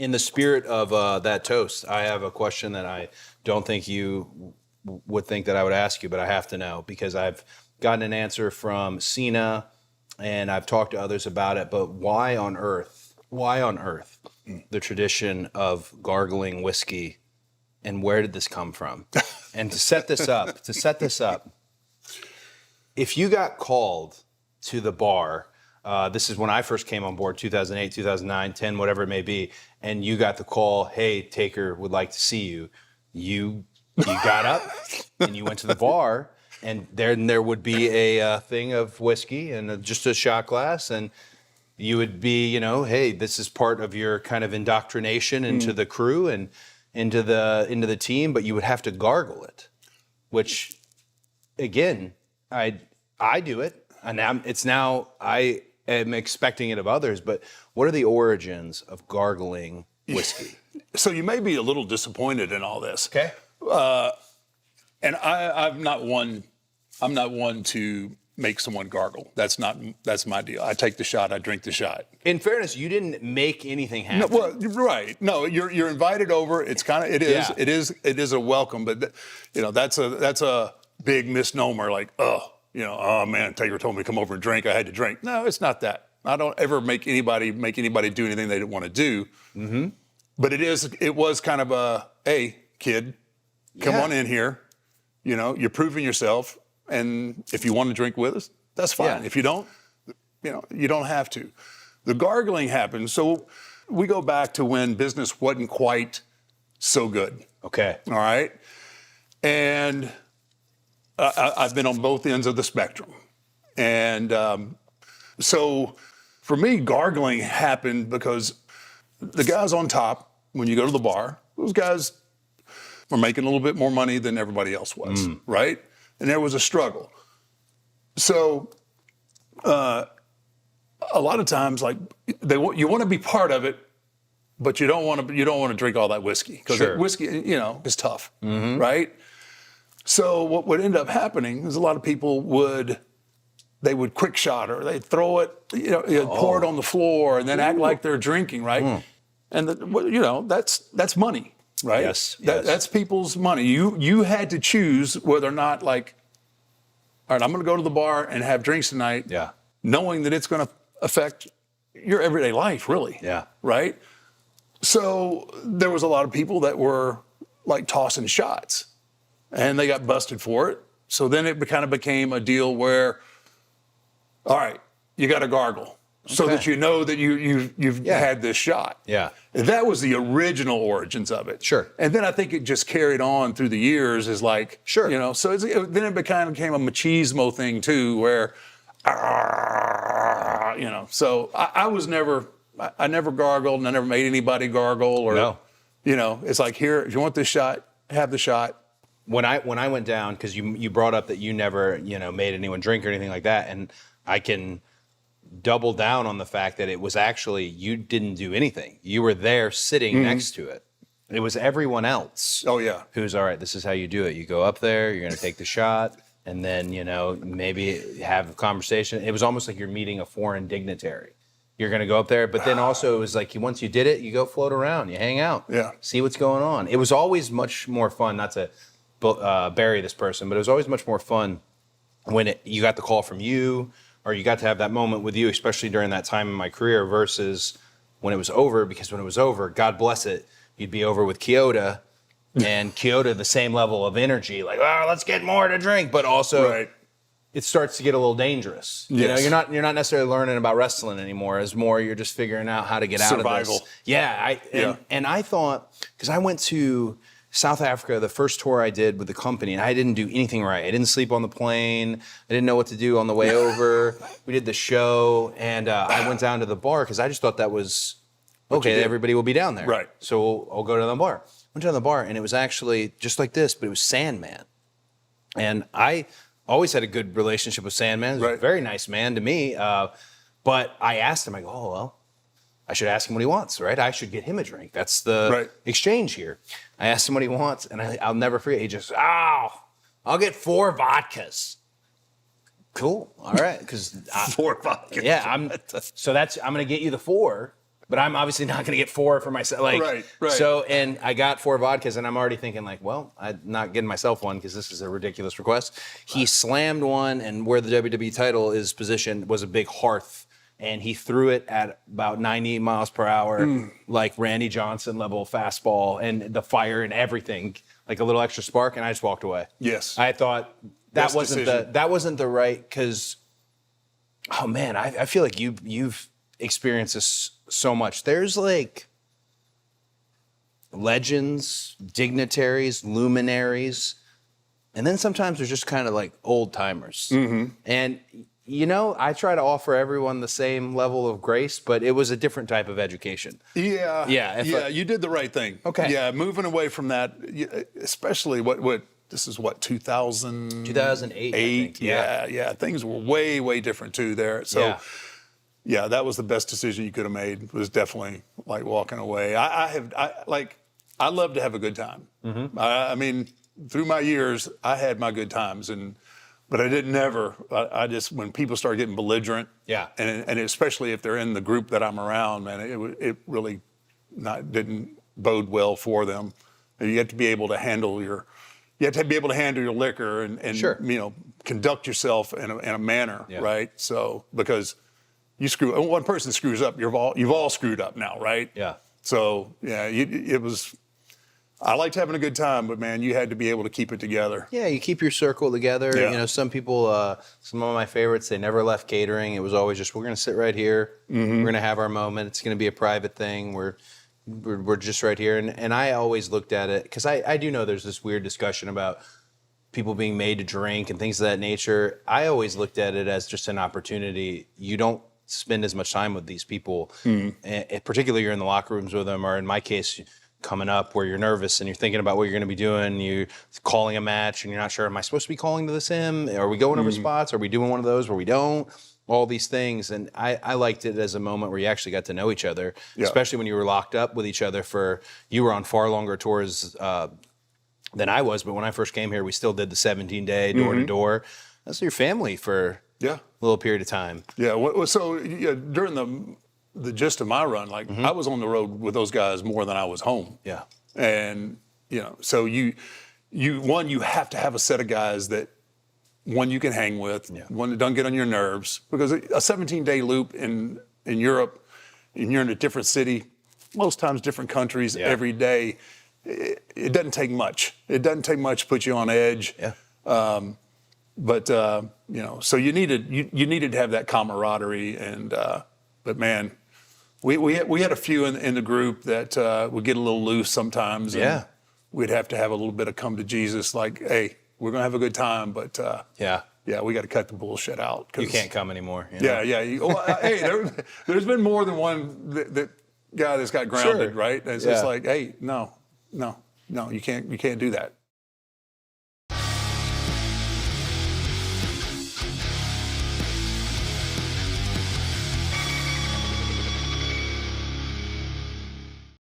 In the spirit of that toast, I have a question that I don't think you would think that I would ask you, but I have to know because I've gotten an answer from Cena and I've talked to others about it. But why on earth the tradition of gargling whiskey, and where did this come from? And to set this up, if you got called to the bar, this is when I first came on board, 2008, 2009, 10, whatever it may be, and you got the call, hey, Taker would like to see you. You got up and you went to the bar, and there would be a thing of whiskey and just a shot glass, and you would be, hey, this is part of your kind of indoctrination into the crew and into the team, but you would have to gargle it, which, again, I do it, and I am expecting it of others, but what are the origins of gargling whiskey? So you may be a little disappointed in all this. Okay. And I'm not one to make someone gargle. That's my deal. I take the shot, I drink the shot. In fairness, you didn't make anything happen. No, well, right. No, you're invited over. It is a welcome, but that's a big misnomer, like, oh man, Taker told me to come over and drink. I had to drink. No, it's not that. I don't ever make anybody do anything they didn't want to do. Mm-hmm. But it was kind of a, hey, kid, come on in here. You're proving yourself. And if you want to drink with us, that's fine. Yeah. If you don't, you don't have to. The gargling happened. So we go back to when business wasn't quite so good. Okay. All right. And I've been on both ends of the spectrum. And so for me, gargling happened because the guys on top, when you go to the bar, those guys were making a little bit more money than everybody else was, right? And there was a struggle. So a lot of times, like you want to be part of it, but you don't want to drink all that whiskey because whiskey, is tough, right? So what would end up happening is a lot of people would quick shot or they'd throw it, pour it on the floor and then act like they're drinking, right? And that's money. Right? Yes. That's people's money. You had to choose whether or not, like, all right, I'm going to go to the bar and have drinks tonight, knowing that it's going to affect your everyday life, really. Yeah. Right? So there was a lot of people that were, like, tossing shots, and they got busted for it. So then it kind of became a deal where, all right, you got to gargle. So that you know that you've had this shot. Yeah. That was the original origins of it. Sure. And then I think it just carried on through the years as like, so then it kind of became a machismo thing too, where, so I never gargled and I never made anybody gargle or, it's like, here, if you want this shot, have the shot. When I went down, because you brought up that you never, made anyone drink or anything like that, and I can double down on the fact that it was actually, you didn't do anything. You were there sitting next to it. It was everyone else. Oh, yeah. Who's, all right, this is how you do it. You go up there, you're going to take the shot, and then, maybe have a conversation. It was almost like you're meeting a foreign dignitary. You're going to go up there, but then also it was like, once you did it, you go float around, you hang out, see what's going on. It was always much more fun, not to bury this person, but it was always much more fun when you got the call from you, or you got to have that moment with you, especially during that time in my career, versus when it was over, because when it was over, God bless it, you'd be over with Kyoto, and Kyoto, the same level of energy, like, let's get more to drink, but also it starts to get a little dangerous. Yes. You're not necessarily learning about wrestling anymore, as more you're just figuring out how to get out of this. Yeah, and I thought, because I went to South Africa, the first tour I did with the company, and I didn't do anything right. I didn't sleep on the plane. I didn't know what to do on the way over. We did the show, and I went down to the bar because I just thought that was, okay, everybody will be down there. Right. So I'll go to the bar. Went down to the bar, and it was actually just like this, but it was Sandman. And I always had a good relationship with Sandman. He was a very nice man to me. But I asked him, I go, I should ask him what he wants, right? I should get him a drink. That's the exchange here. I asked him what he wants, and I'll never forget. He just, I'll get 4 vodkas. Cool. All right. Because 4 vodkas. Yeah. I'm going to get you the 4, but I'm obviously not going to get 4 for myself. Like, Right. So, and I got 4 vodkas, and I'm already thinking like, well, I'm not getting myself one because this is a ridiculous request. He slammed one, and where the WWE title is positioned was a big hearth, and he threw it at about 90 miles per hour, like Randy Johnson level fastball, and the fire and everything, like a little extra spark, and I just walked away. Yes. I thought Best decision. that wasn't the right, because, oh man, I feel like you've experienced this so much. There's like legends, dignitaries, luminaries, and then sometimes there's just kind of like old timers. And I try to offer everyone the same level of grace, but it was a different type of education. Yeah. Yeah, You did the right thing. Okay. Yeah, moving away from that, especially this is 2000? 2008, I think. Yeah. Things were way, way different too there. So, yeah, that was the best decision you could have made. Was definitely like walking away. I love to have a good time. I mean, through my years, I had my good times, but I didn't never. I just, when people start getting belligerent, and especially if they're in the group that I'm around, man, it really didn't bode well for them. You have to be able to handle your liquor and Sure. Conduct yourself in a manner, right? So because one person screws up, you've all screwed up now, right? Yeah. So it was. I liked having a good time, but man, you had to be able to keep it together. Yeah, you keep your circle together. Yeah. Some people, some of my favorites, they never left catering. It was always just, we're going to sit right here. We're going to have our moment. It's going to be a private thing. We're just right here. And I always looked at it, because I do know there's this weird discussion about people being made to drink and things of that nature. I always looked at it as just an opportunity. You don't spend as much time with these people, and particularly you're in the locker rooms with them, or in my case, coming up where you're nervous and you're thinking about what you're going to be doing. You're calling a match and you're not sure, am I supposed to be calling to this him? Are we going over spots? Are we doing one of those where we don't? All these things. And I liked it as a moment where you actually got to know each other, especially when you were locked up with each other you were on far longer tours than I was. But when I first came here, we still did the 17-day door to door. That's your family for a little period of time. Yeah. So during the gist of my run, I was on the road with those guys more than I was home. Yeah. And so you have to have a set of guys that you can hang with, one that doesn't get on your nerves, because a 17-day loop in Europe, and you're in a different city, most times different countries every day. It doesn't take much. It doesn't take much to put you on edge. Yeah. So you needed to have that camaraderie, but man, we had a few in the group that would get a little loose sometimes. And we'd have to have a little bit of come to Jesus, like, hey, we're gonna have a good time, but we got to cut the bullshit out. You can't come anymore. Hey, there's been more than one that guy that's got grounded, right? It's just like, hey, no, you can't do that.